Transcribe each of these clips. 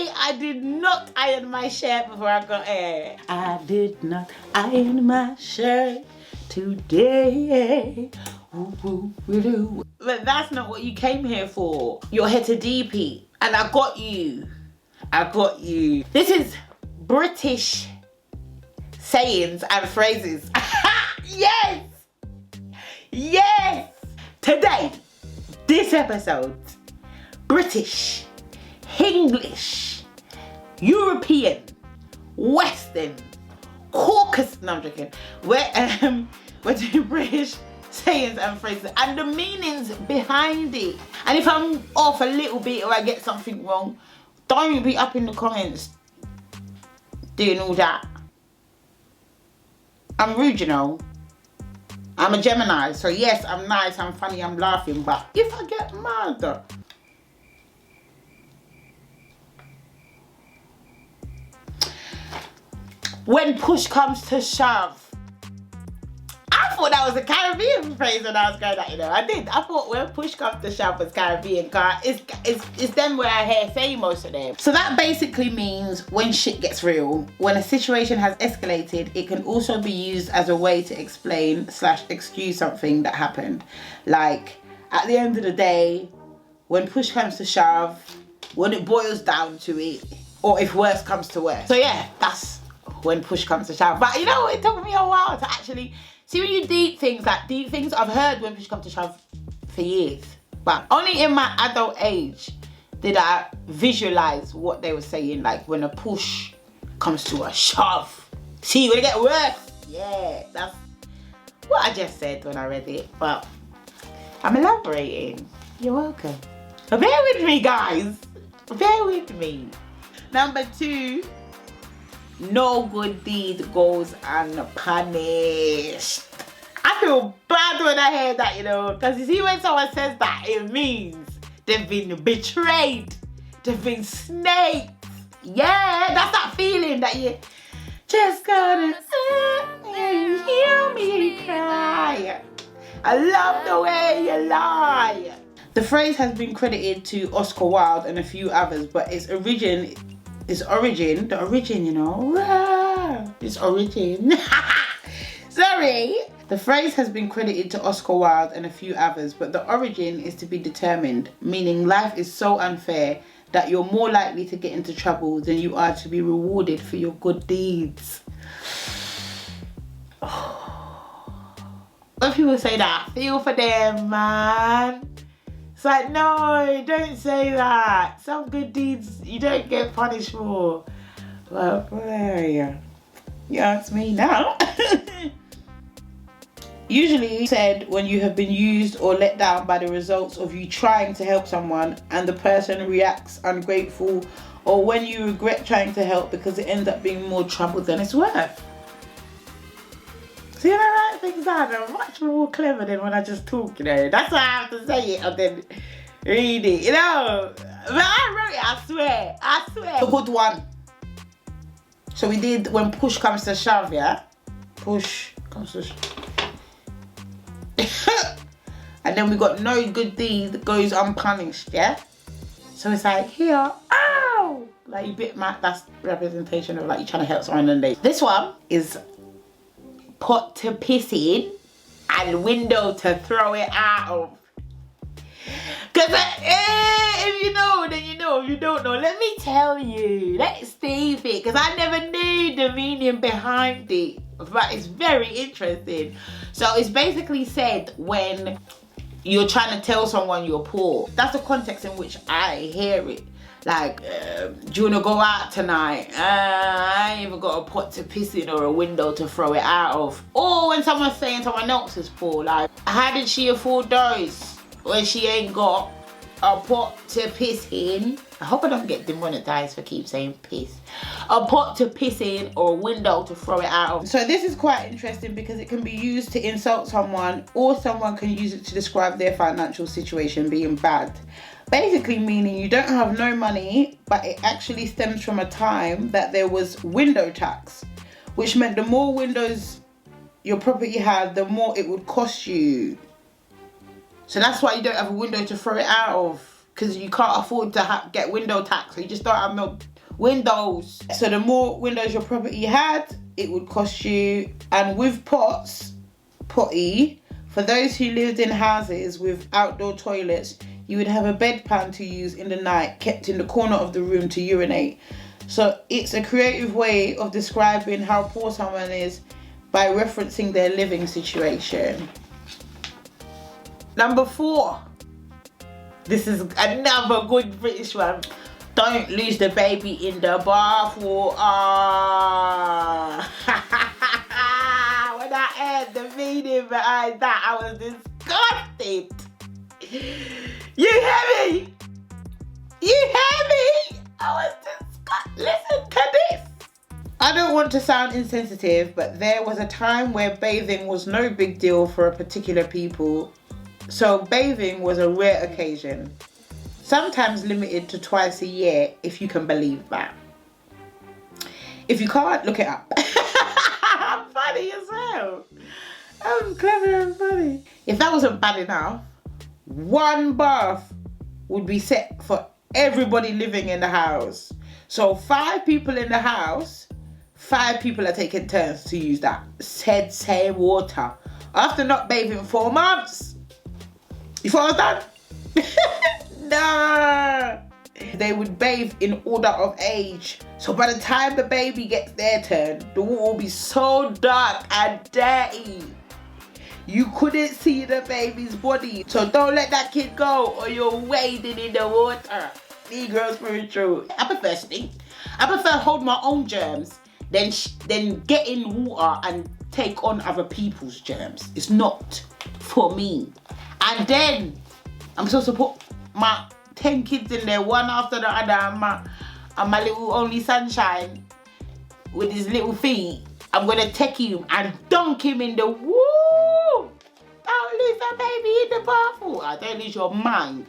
today I did not iron my shirt before I got here. I did not iron my shirt today. But that's not what you came here for. You're here to DP, and I got you. I got you. This is British sayings and phrases. Yes! Yes! Today, this episode, British, English, European, Western, Caucasus, no I'm joking. We're doing British sayings and phrases and the meanings behind it. And if I'm off a little bit or I get something wrong, don't be up in the comments doing all that. I'm rude, you know. I'm a Gemini, so yes, I'm nice, I'm funny, I'm laughing, but if I get mad, when push comes to shove. I thought that was a Caribbean phrase when I was going at, you know. I did. I thought when push comes to shove was Caribbean, cause it's them where I hear say most of them. So that basically means when shit gets real, when a situation has escalated, it can also be used as a way to explain / excuse something that happened. Like, at the end of the day, when push comes to shove, when it boils down to it, or if worse comes to worse. So yeah, that's when push comes to shove. But you know, it took me a while to actually see when you deep things I've heard when push comes to shove for years. But only in my adult age did I visualize what they were saying, like when a push comes to a shove. See, when it get worse. Yeah, that's what I just said when I read it. But I'm elaborating. You're welcome. But bear with me, guys. Bear with me. Number 2. No good deed goes unpunished. I feel bad when I hear that, you know, because you see when someone says that, it means they've been betrayed, they've been snaked. Yeah, that's that feeling that you just gotta hear me cry. I love the way you lie. The phrase has been credited to Oscar Wilde and a few others, but its origin, you know. Its origin. Sorry. The phrase has been credited to Oscar Wilde and a few others, but the origin is to be determined, meaning life is so unfair that you're more likely to get into trouble than you are to be rewarded for your good deeds. When people say that, I feel for them, man. It's like, no, don't say that. Some good deeds you don't get punished for. Well, there you ask me now. Usually said when you have been used or let down by the results of you trying to help someone and the person reacts ungrateful, or when you regret trying to help because it ends up being more trouble than it's worth. See, when I write things down, I'm much more clever than when I just talk, you know. That's why I have to say it and then read it, you know. But I wrote it, I swear. A good one. So we did when push comes to shove, yeah? Push comes to shove. And then we got no good deed goes unpunished, yeah? So it's like, here, ow! Like you bit my, that's representation of like you trying to help someone and they. This one is pot to piss in and window to throw it out of. Because if you know, then you know. If you don't know, let me tell you. Let's save it. Because I never knew the meaning behind it. But it's very interesting. So it's basically said when you're trying to tell someone you're poor. That's the context in which I hear it. Like, do you want to go out tonight? I ain't even got a pot to piss in or a window to throw it out of. Or when someone's saying someone else is poor, like, how did she afford those when she ain't got a pot to piss in? I hope I don't get demonetized for keep saying piss. A pot to piss in or a window to throw it out of. So this is quite interesting because it can be used to insult someone, or someone can use it to describe their financial situation being bad. Basically meaning you don't have no money, but it actually stems from a time that there was window tax, which meant the more windows your property had, the more it would cost you. So that's why you don't have a window to throw it out of, because you can't afford to get window tax, so you just don't have no Windows. So the more windows your property had, it would cost you. And with potty, for those who lived in houses with outdoor toilets, you would have a bedpan to use in the night, kept in the corner of the room to urinate. So it's a creative way of describing how poor someone is by referencing their living situation. Number 4. This is another good British one. Don't lose the baby in the bathwater. When I heard the meaning behind that, I was disgusted. You hear me? You hear me? I was disgusted. Listen to this. I don't want to sound insensitive, but there was a time where bathing was no big deal for a particular people. So bathing was a rare occasion. Sometimes limited to twice a year, if you can believe that. If you can't, look it up. I'm funny as hell. I'm clever and funny. If that wasn't bad enough, one bath would be set for everybody living in the house. So 5 people in the house, 5 people are taking turns to use that same water. After not bathing 4 months. You thought I was done? No. They would bathe in order of age. So by the time the baby gets their turn, the water will be so dark and dirty. You couldn't see the baby's body. So don't let that kid go or you're wading in the water. Negro spiritual. I prefer stink. I prefer hold my own germs than get in water and take on other people's germs. It's not for me. And then I'm supposed to put my 10 kids in there, one after the other, and my little only sunshine with his little feet. I'm gonna take him and dunk him in the woo. Don't lose that baby in the bathwater. Don't lose your mind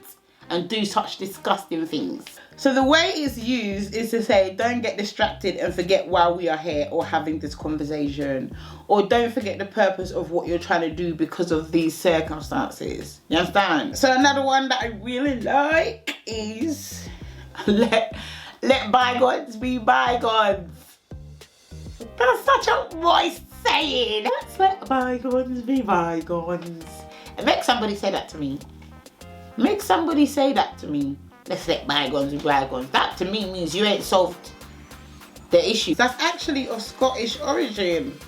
and do such disgusting things. So the way it's used is to say, don't get distracted and forget why we are here or having this conversation. Or don't forget the purpose of what you're trying to do because of these circumstances. You understand? So another one that I really like is let bygones be bygones. That's such a moist saying. Let's let bygones be bygones. And make somebody say that to me. Make somebody say that to me. Let's let bygones be bygones. That to me means you ain't solved the issue. That's actually of Scottish origin.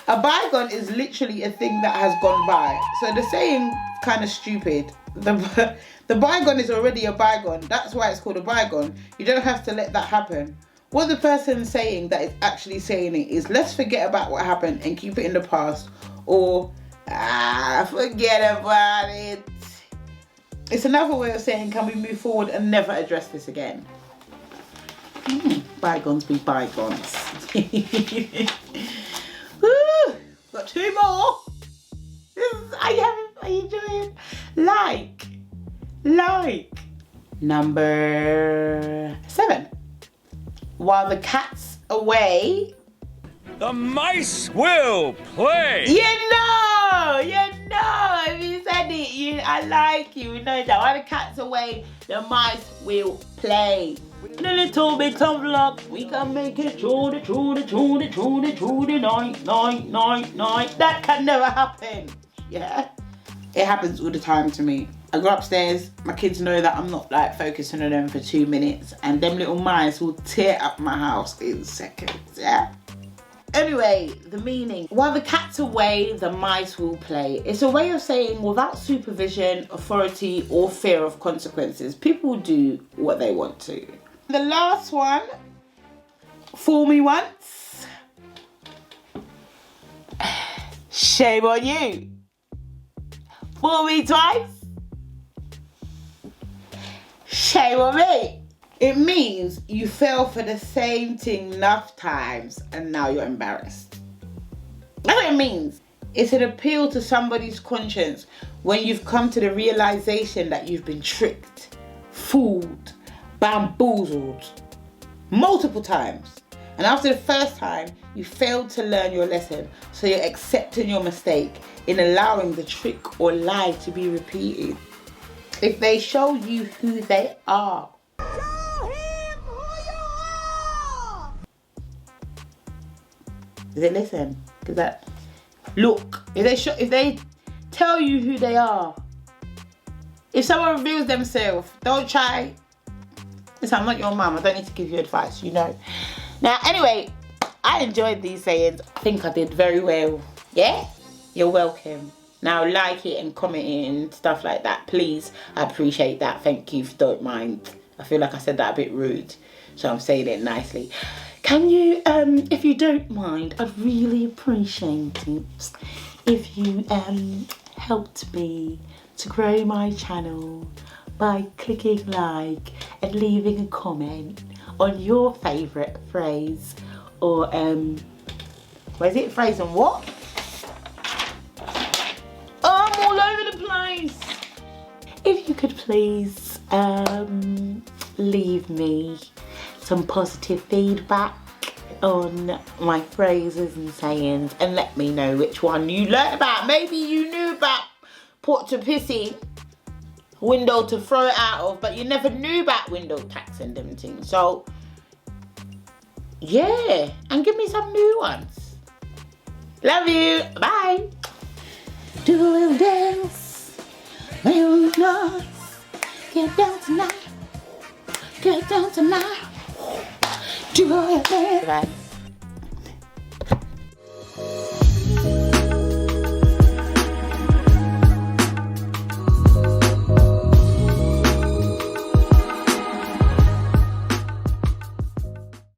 A bygone is literally a thing that has gone by. So the saying kind of stupid. The bygone is already a bygone. That's why it's called a bygone. You don't have to let that happen. What the person saying that is actually saying it is, let's forget about what happened and keep it in the past. Or, forget about it. It's another way of saying, can we move forward and never address this again? Bygones be bygones. Woo, got 2 more. Are you enjoying? Like. Number 7. While the cat's away, the mice will play. You know, if you said it, I like you know that. While the cat's away, the mice will play. In a little bit of luck, we can make it through the night. That can never happen. Yeah, it happens all the time to me. I go upstairs, my kids know that I'm not like focusing on them for 2 minutes, and them little mice will tear up my house in seconds, yeah? Anyway, the meaning. While the cat's away, the mice will play. It's a way of saying without supervision, authority, or fear of consequences, people do what they want to. The last one, fool me once, shame on you. Fool me twice, shame on me. It means you fell for the same thing enough times and now you're embarrassed. That's what it means. It's an appeal to somebody's conscience when you've come to the realization that you've been tricked, fooled, bamboozled multiple times. And after the first time, you failed to learn your lesson, so you're accepting your mistake in allowing the trick or lie to be repeated. If they show you who they are, Is it listen? Because that look. If they tell you who they are, if someone reveals themselves, don't try. Listen, I'm not your mum. I don't need to give you advice. You know. Now, anyway, I enjoyed these sayings. I think I did very well. Yeah. You're welcome. Now like it and comment it and stuff like that, please. I appreciate that. Thank you if you don't mind. I feel like I said that a bit rude, so I'm saying it nicely. Can you, if you don't mind, I'd really appreciate it if you helped me to grow my channel by clicking like and leaving a comment on your favourite phrase or what is it? Phrase and what? I'm all over the place. If you could please leave me some positive feedback on my phrases and sayings and let me know which one you learnt about. Maybe you knew about pot to pissy, window to throw it out of, but you never knew about window tax and them things. So yeah, and give me some new ones. Love you. Bye. Do a little dance, little dance. Get down tonight, get down tonight. Do a little dance. Bye.